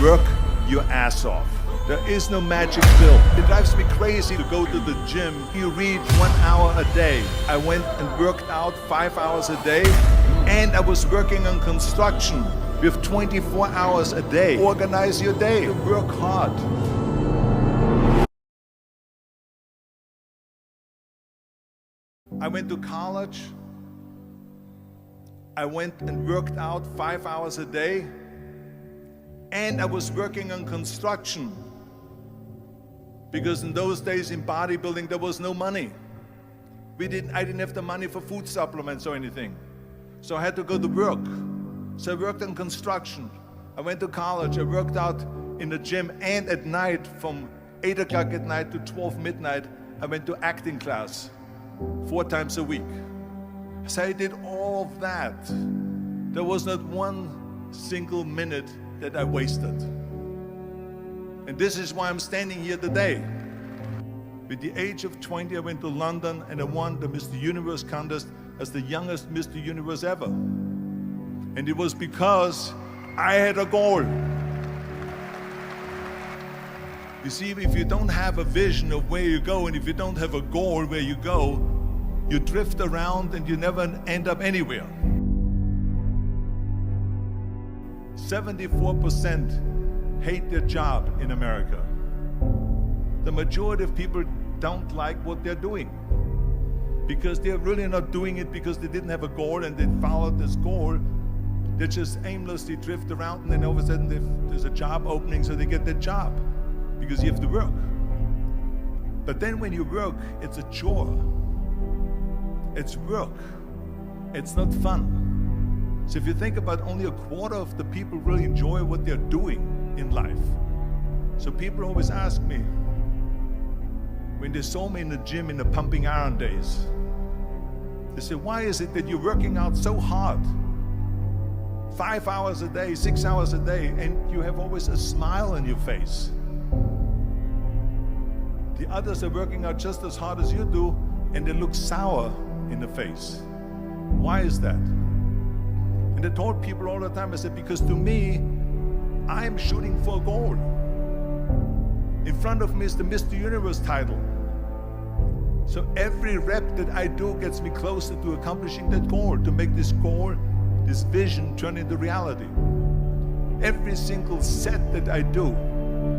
Work your ass off. There is no magic pill. It drives me crazy to go to the gym. You read 1 hour a day. I went and worked out 5 hours a day, and I was working on construction with 24 hours a day. Organize your day. Work hard. I went to college. I went and worked out 5 hours a day, and I was working on construction. Because in those days in bodybuilding, there was no money. I didn't have the money for food supplements or anything. So I had to go to work. So I worked on construction. I went to college. I worked out in the gym, and at night, from 8 o'clock at night to 12 midnight, I went to acting class 4 times a week. So I did all of that. There was not one single minute that I wasted. And this is why I'm standing here today. With the age of 20, I went to London and I won the Mr. Universe contest as the youngest Mr. Universe ever. And it was because I had a goal. You see, if you don't have a vision of where you go, and if you don't have a goal where you go, you drift around and you never end up anywhere. 74% hate their job in America. The majority of people don't like what they're doing because they're really not doing it because they didn't have a goal and they followed this goal. They just aimlessly drift around, and then all of a sudden there's a job opening, so they get that job because you have to work. But then when you work, it's a chore. It's work. It's not fun. So if you think about, only a quarter of the people really enjoy what they're doing in life. So people always ask me, when they saw me in the gym in the pumping iron days, they say, why is it that you're working out so hard? 5 hours a day, 6 hours a day, and you have always a smile on your face. The others are working out just as hard as you do, and they look sour in the face. Why is that? And I told people all the time, I said, because to me, I'm shooting for a goal. In front of me is the Mr. Universe title. So every rep that I do gets me closer to accomplishing that goal, to make this goal, this vision, turn into reality. Every single set that I do,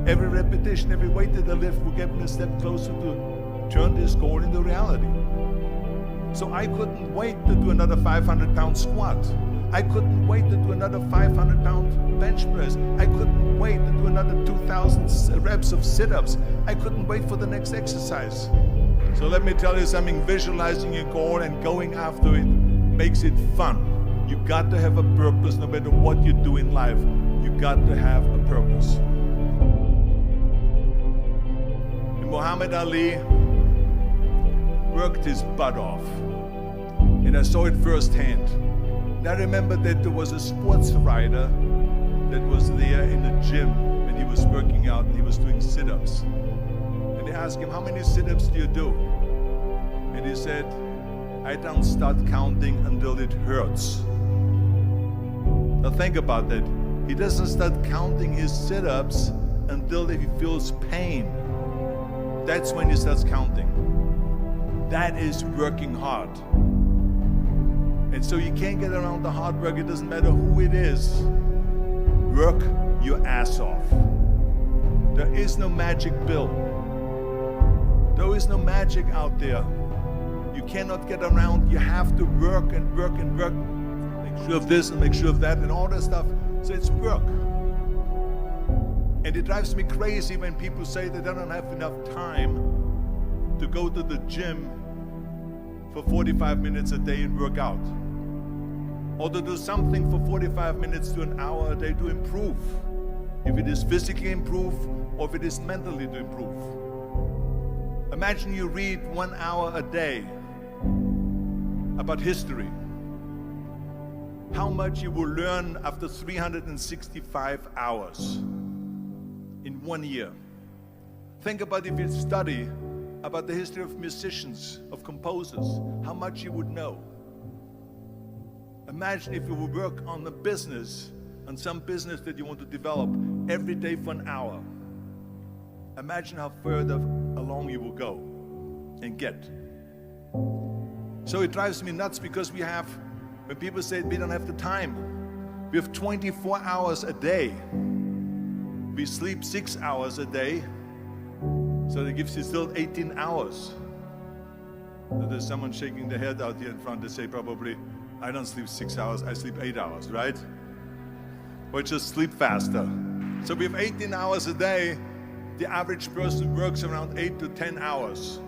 every repetition, every weight that I lift will get me a step closer to turn this goal into reality. So I couldn't wait to do another 500-pound squat. I couldn't wait to do another 500-pound bench press. I couldn't wait to do another 2,000 reps of sit-ups. I couldn't wait for the next exercise. So let me tell you something, visualizing your goal and going after it makes it fun. You got to have a purpose no matter what you do in life. You got to have a purpose. And Muhammad Ali worked his butt off. And I saw it firsthand. And I remember that there was a sports writer that was there in the gym when he was working out and he was doing sit-ups. And they asked him, how many sit-ups do you do? And he said, I don't start counting until it hurts. Now think about that. He doesn't start counting his sit-ups until he feels pain. That's when he starts counting. That is working hard. And so you can't get around the hard work. It doesn't matter who it is. Work your ass off. There is no magic pill. There is no magic out there. You cannot get around. You have to work and work and work. Make sure of this and make sure of that and all that stuff. So it's work. And it drives me crazy when people say that they don't have enough time to go to the gym for 45 minutes a day and work out. Or to do something for 45 minutes to an hour a day to improve. If it is physically improve or if it is mentally to improve. Imagine you read 1 hour a day about history. How much you will learn after 365 hours in 1 year. Think about if you study about the history of musicians, of composers, how much you would know. Imagine if you would work on a business, on some business that you want to develop, every day for an hour, imagine how further along you will go and get. So it drives me nuts because when people say we don't have the time, we have 24 hours a day. We sleep 6 hours a day, so that gives you still 18 hours. So there's someone shaking their head out here in front. They say probably, I don't sleep 6 hours, I sleep 8 hours, right? Or just sleep faster. So we have 18 hours a day. The average person works around 8 to 10 hours.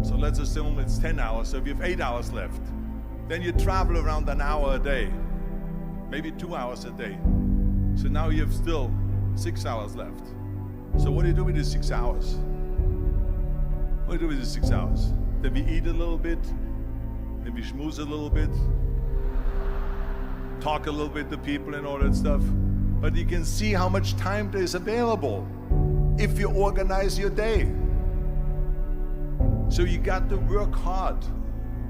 So let's assume it's 10 hours, so we have 8 hours left. Then you travel around an hour a day, maybe 2 hours a day. So now you have still 6 hours left. So what do you do with these 6 hours? What do you do with these 6 hours? Then we eat a little bit, then we schmooze a little bit, talk a little bit to people and all that stuff. But you can see how much time there is available if you organize your day. So you got to work hard.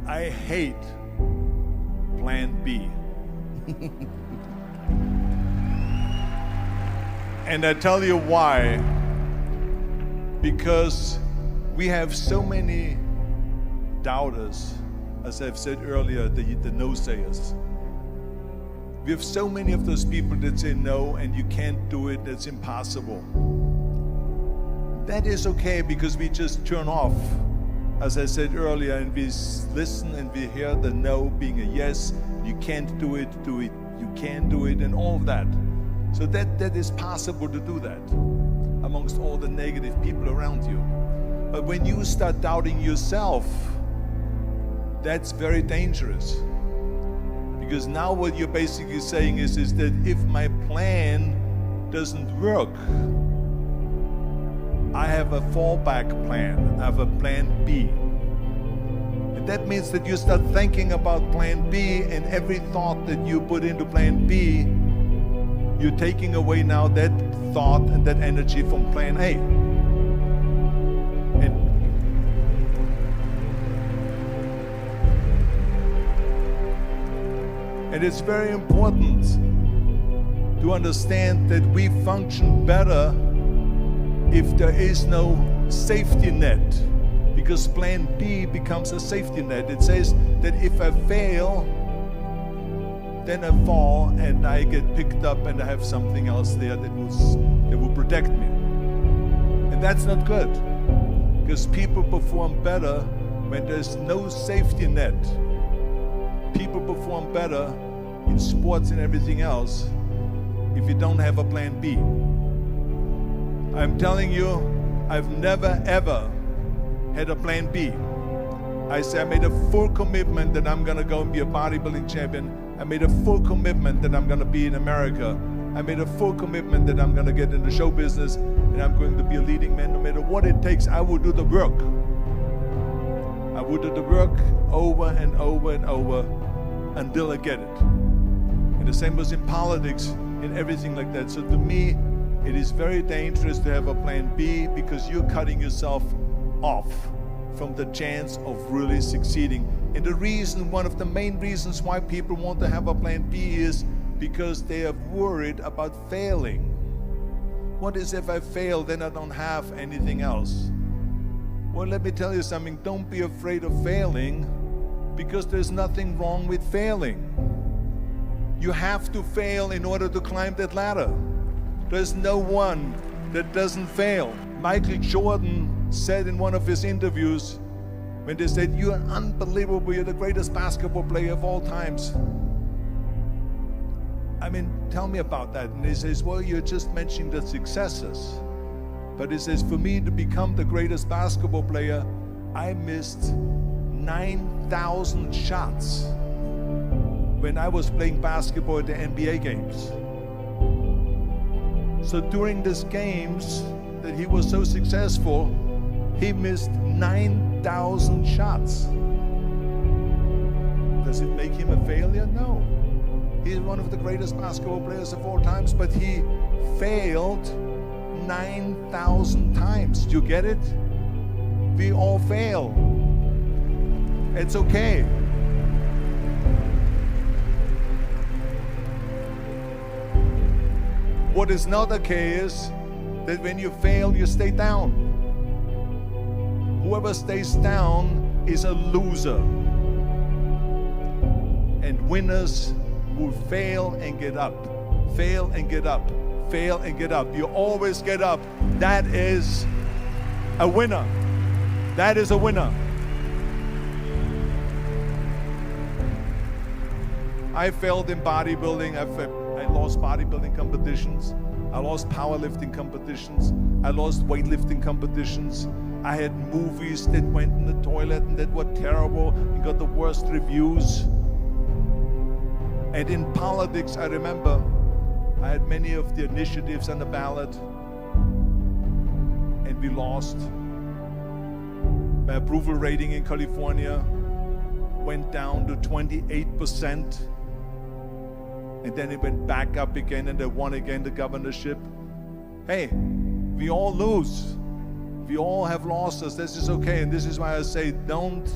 I hate plan B. And I tell you why. Because we have so many doubters, as I've said earlier, the no-sayers. We have so many of those people that say no and you can't do it, that's impossible. That is okay because we just turn off, as I said earlier, and we listen and we hear the no being a yes. You can't do it, you can do it, and all of that. So that is possible to do that amongst all the negative people around you. But when you start doubting yourself, that's very dangerous. Because now what you're basically saying is that if my plan doesn't work, I have a fallback plan, I have a plan B. And that means that you start thinking about plan B, and every thought that you put into plan B, you're taking away now that thought and that energy from plan A. And it's very important to understand that we function better if there is no safety net, because plan B becomes a safety net. It says that if I fail, then I fall and I get picked up and I have something else there that will protect me. And that's not good, because people perform better when there's no safety net. People perform better in sports and everything else if you don't have a plan B. I'm telling you, I've never ever had a plan B. I made a full commitment that I'm gonna go and be a bodybuilding champion. I made a full commitment that I'm gonna be in America. I made a full commitment that I'm gonna get in the show business and I'm going to be a leading man. No matter what it takes, I will do the work. I will do the work over and over and over until I get it. And the same was in politics and everything like that. So to me, it is very dangerous to have a plan B, because you're cutting yourself off from the chance of really succeeding. And the reason, one of the main reasons why people want to have a plan B is because they are worried about failing. What is if I fail, then I don't have anything else? Well, let me tell you something, don't be afraid of failing, because there's nothing wrong with failing. You have to fail in order to climb that ladder. There's no one that doesn't fail. Michael Jordan said in one of his interviews, when they said, "You're unbelievable, you're the greatest basketball player of all times." I mean, tell me about that. And he says, well, you're just mentioning the successes. But he says, for me to become the greatest basketball player, I missed 9,000 shots when I was playing basketball at the NBA games. So during these games that he was so successful, he missed 9,000 shots. Does it make him a failure? No. He's one of the greatest basketball players of all times, but he failed 9,000 times. Do you get it? We all fail. It's okay. What is not okay is that when you fail, you stay down. Whoever stays down is a loser. And winners will fail and get up, fail and get up, fail and get up. You always get up. That is a winner. That is a winner. I failed in bodybuilding. I lost bodybuilding competitions. I lost powerlifting competitions. I lost weightlifting competitions. I had movies that went in the toilet and that were terrible and got the worst reviews. And in politics, I remember I had many of the initiatives on the ballot, and we lost. My approval rating in California went down to 28%, and then it went back up again, and I won again the governorship. Hey, we all lose. We all have losses. This is okay, and this is why I say don't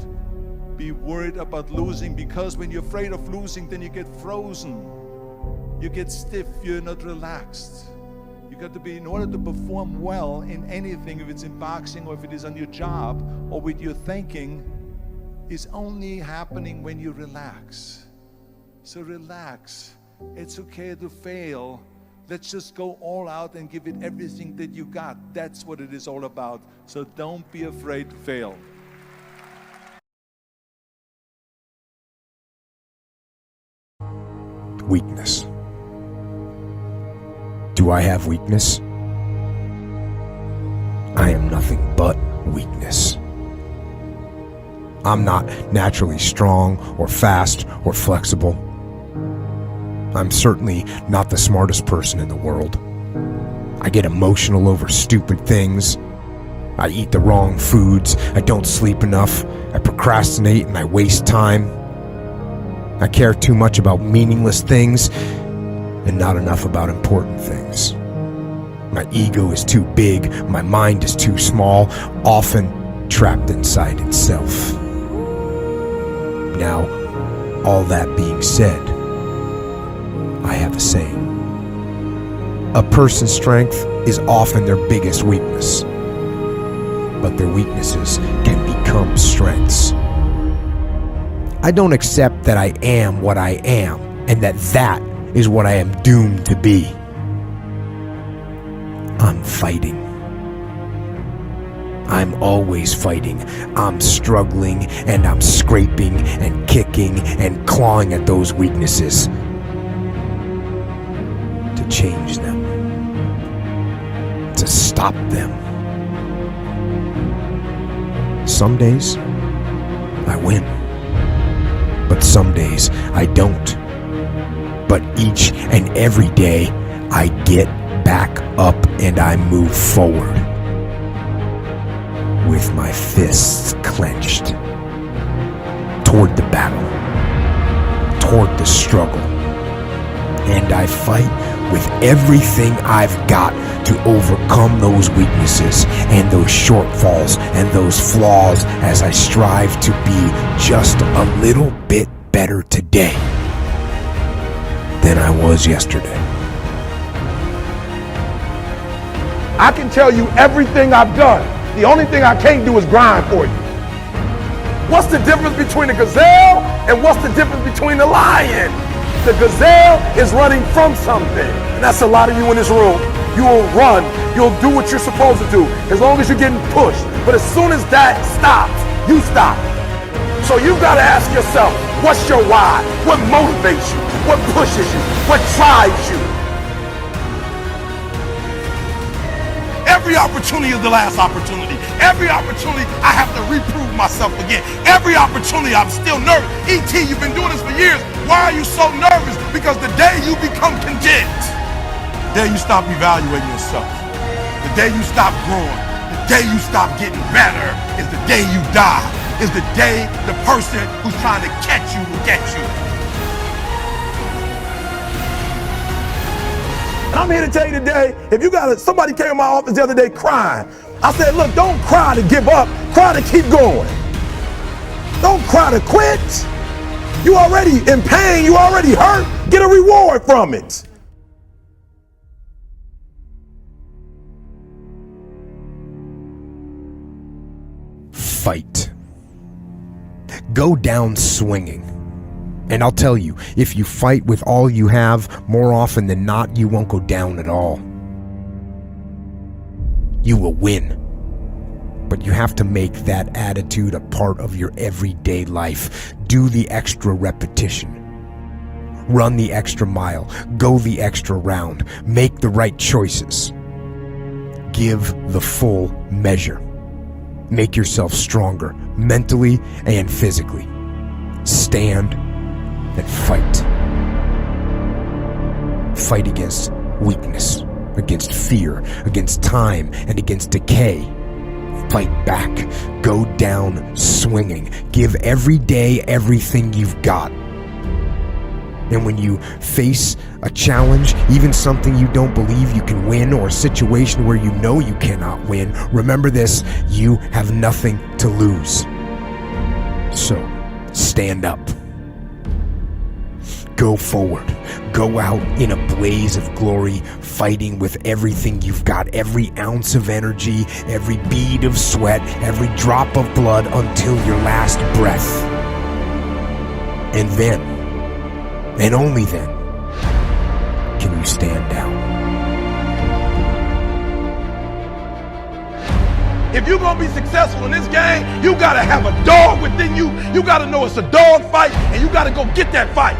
be worried about losing, because when you're afraid of losing, then you get frozen. You get stiff, you're not relaxed. You got to be, in order to perform well in anything, if it's in boxing or if it is on your job or with your thinking, is only happening when you relax. So relax. It's okay to fail. Let's just go all out and give it everything that you got. That's what it is all about. So don't be afraid to fail. Weakness. Do I have weakness? I am nothing but weakness. I'm not naturally strong or fast or flexible. I'm certainly not the smartest person in the world. I get emotional over stupid things. I eat the wrong foods. I don't sleep enough. I procrastinate and I waste time. I care too much about meaningless things and not enough about important things. My ego is too big. My mind is too small, often trapped inside itself. Now, all that being said, I have a saying. A person's strength is often their biggest weakness, but their weaknesses can become strengths. I don't accept that I am what I am, and that is what I am doomed to be. I'm fighting. I'm always fighting. I'm struggling, and I'm scraping and kicking and clawing at those weaknesses to change them, to stop them. Some days I win, but some days I don't. But each and every day I get back up and I move forward with my fists clenched toward the battle, toward the struggle. And I fight with everything I've got to overcome those weaknesses and those shortfalls and those flaws as I strive to be just a little bit better today than I was yesterday. I can tell you everything I've done. The only thing I can't do is grind for you. What's the difference between a gazelle and what's the difference between a lion? The gazelle is running from something. And that's a lot of you in this room. You will run. You'll do what you're supposed to do as long as you're getting pushed. But as soon as that stops, you stop. So you've got to ask yourself, what's your why? What motivates you? What pushes you? What drives you? Every opportunity is the last opportunity. Every opportunity I have to reprove myself again. Every opportunity I'm still nervous. E.T., you've been doing this for years. Why are you so nervous? Because the day you become content, the day you stop evaluating yourself, the day you stop growing, the day you stop getting better is the day you die. Is the day the person who's trying to catch you will get you. And I'm here to tell you today, if you got somebody came in my office the other day crying. I said, look, don't cry to give up, cry to keep going. Don't cry to quit. You already in pain, you already hurt, get a reward from it. fight. Go down swinging. And I'll tell you, if you fight with all you have, more often than not, you won't go down at all. You will win. But you have to make that attitude a part of your everyday life. Do the extra repetition. Run the extra mile. Go the extra round. Make the right choices. Give the full measure. Make yourself stronger, mentally and physically. Stand and fight. Fight against weakness, against fear, against time, and against decay. Fight back. Go down swinging. Give every day everything you've got. And when you face a challenge, even something you don't believe you can win, or a situation where you know you cannot win, remember this: you have nothing to lose. So, stand up. Go forward. Go out in a blaze of glory, fighting with everything you've got, every ounce of energy, every bead of sweat, every drop of blood, until your last breath. And then, and only then, can you stand down. If you're going to be successful in this game, you got to have a dog within you. You got to know it's a dog fight, and you got to go get that fight.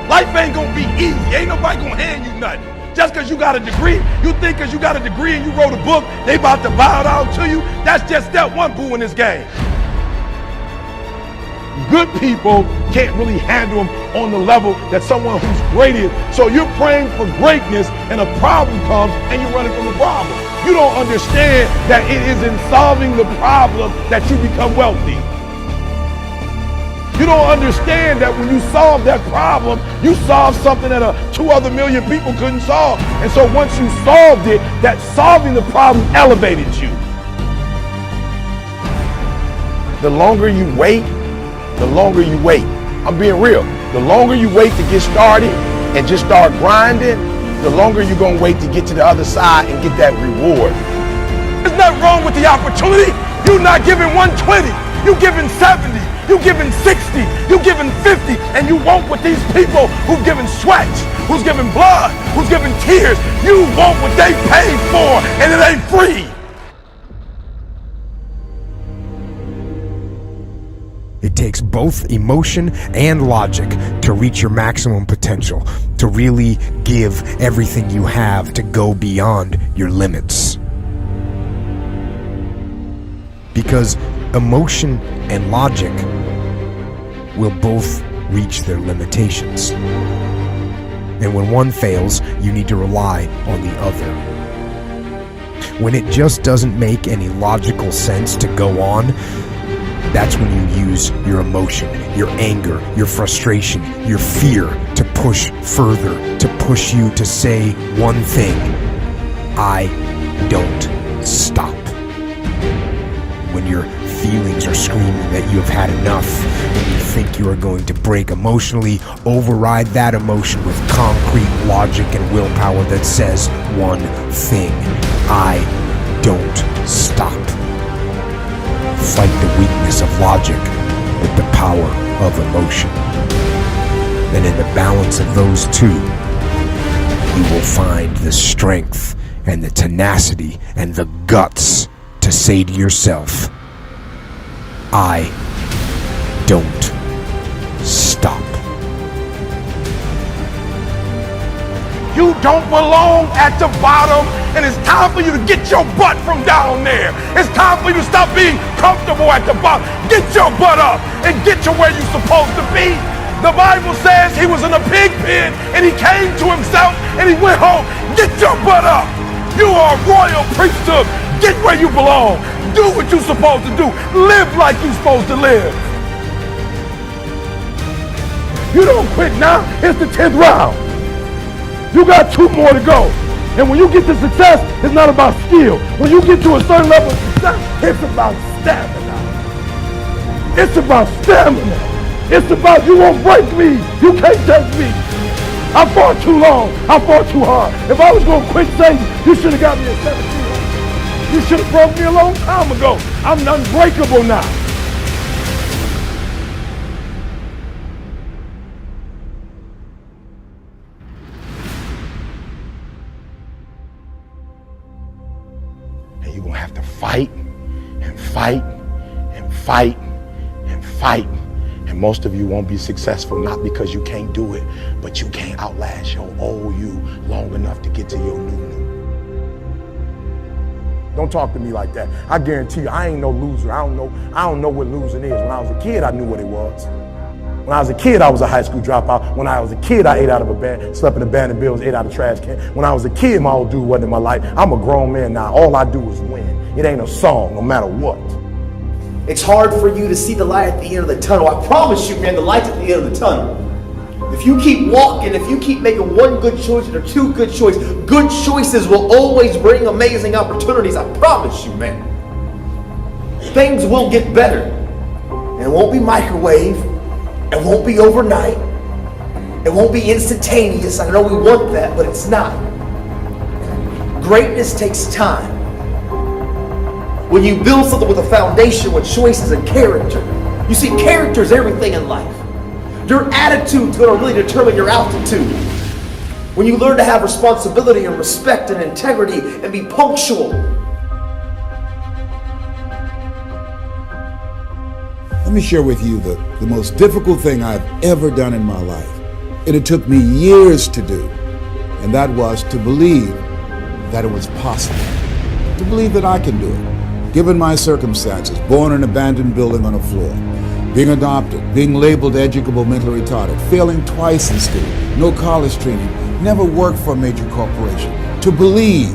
Life ain't going to be easy. Ain't nobody going to hand you nothing. Just because you got a degree, you think because you got a degree and you wrote a book, they about to bow down to you. That's just step one, boo, in this game. Good people can't really handle them on the level that someone who's great is. So you're praying for greatness, and a problem comes and you're running from the problem. You don't understand that it is in solving the problem that you become wealthy. You don't understand that when you solve that problem, you solve something that 2 other million people couldn't solve. And so once you solved it, that solving the problem elevated you. The longer you wait, the longer you wait. I'm being real. The longer you wait to get started and just start grinding, the longer you're going to wait to get to the other side and get that reward. There's nothing wrong with the opportunity. You're not giving 120. You're giving 70. You're giving 60. You're giving 50. And you want what these people who've given sweat, who's given blood, who's given tears, you want what they paid for, and it ain't free. It takes both emotion and logic to reach your maximum potential, to really give everything you have, to go beyond your limits. Because emotion and logic will both reach their limitations. And when one fails, you need to rely on the other. When it just doesn't make any logical sense to go on, that's when you use your emotion, your anger, your frustration, your fear to push further, to push you to say one thing: I don't stop. When your feelings are screaming that you have had enough, when you think you are going to break emotionally, override that emotion with concrete logic and willpower that says one thing: I don't stop. Fight the weakness of logic with the power of emotion. And in the balance of those two, you will find the strength and the tenacity and the guts to say to yourself, I don't stop. You don't belong at the bottom, and it's time for you to get your butt from down there. It's time for you to stop being comfortable at the bottom. Get your butt up and get to where you're supposed to be. The Bible says he was in a pig pen and he came to himself and he went home. Get your butt up. You are a royal priesthood. Get where you belong. Do what you're supposed to do. Live like you're supposed to live. You don't quit now. It's the 10th round. You got 2 more to go. And when you get to success, it's not about skill. When you get to a certain level of success, it's about stamina. It's about stamina. It's about you won't break me. You can't take me. I fought too long. I fought too hard. If I was going to quit Satan, you should have got me at 17. You should have broke me a long time ago. I'm unbreakable now. And you're gonna have to fight and fight and fight and fight. And most of you won't be successful, not because you can't do it, but you can't outlast your old you long enough to get to your new. Don't talk to me like that. I guarantee you, I ain't no loser. I don't know what losing is. When I was a kid, I knew what it was. When I was a kid, I was a high school dropout. When I was a kid, I ate out of a bed, slept in abandoned buildings, ate out of trash can. When I was a kid, my old dude wasn't in my life. I'm a grown man now. All I do is win. It ain't a song, no matter what. It's hard for you to see the light at the end of the tunnel. I promise you, man, the light's at the end of the tunnel. If you keep walking, if you keep making one good choice or two good choices will always bring amazing opportunities. I promise you, man. Things will get better. And it won't be microwave. It won't be overnight. It won't be instantaneous. I know we want that, but it's not. Greatness takes time. When you build something with a foundation with choices and character, you see, character is everything in life. Your attitude's going to really determine your altitude. When you learn to have responsibility and respect and integrity and be punctual. Let me share with you the most difficult thing I've ever done in my life. And it took me years to do. And that was to believe that it was possible. To believe that I can do it. Given my circumstances, born in an abandoned building on a floor, being adopted, being labeled educable mentally retarded, failing twice in school, no college training, never worked for a major corporation. To believe.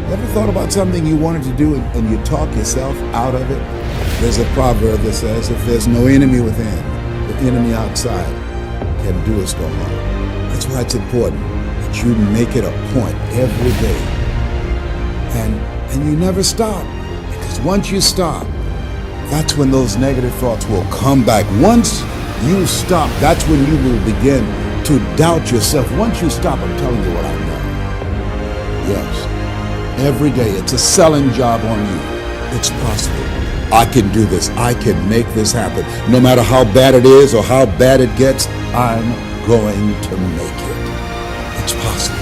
Ever thought about something you wanted to do and you talk yourself out of it? There's a proverb that says, if there's no enemy within, the enemy outside can do us no harm. That's why it's important that you make it a point every day. And you never stop. Because once you stop, that's when those negative thoughts will come back. Once you stop, that's when you will begin to doubt yourself. Once you stop, I'm telling you what I know. Yes, every day it's a selling job on you. It's possible. I can do this. I can make this happen. No matter how bad it is or how bad it gets, I'm going to make it. It's possible.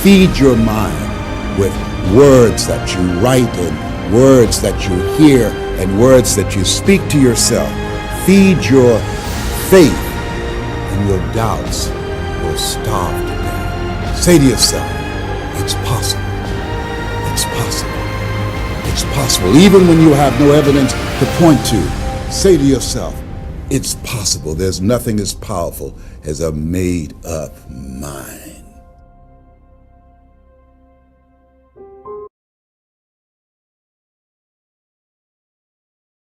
Feed your mind with words that you write and words that you hear and words that you speak to yourself. Feed your faith and your doubts will starve to death. Say to yourself, it's possible. It's possible. It's possible. Even when you have no evidence to point to, say to yourself, it's possible. There's nothing as powerful as a made-up mind.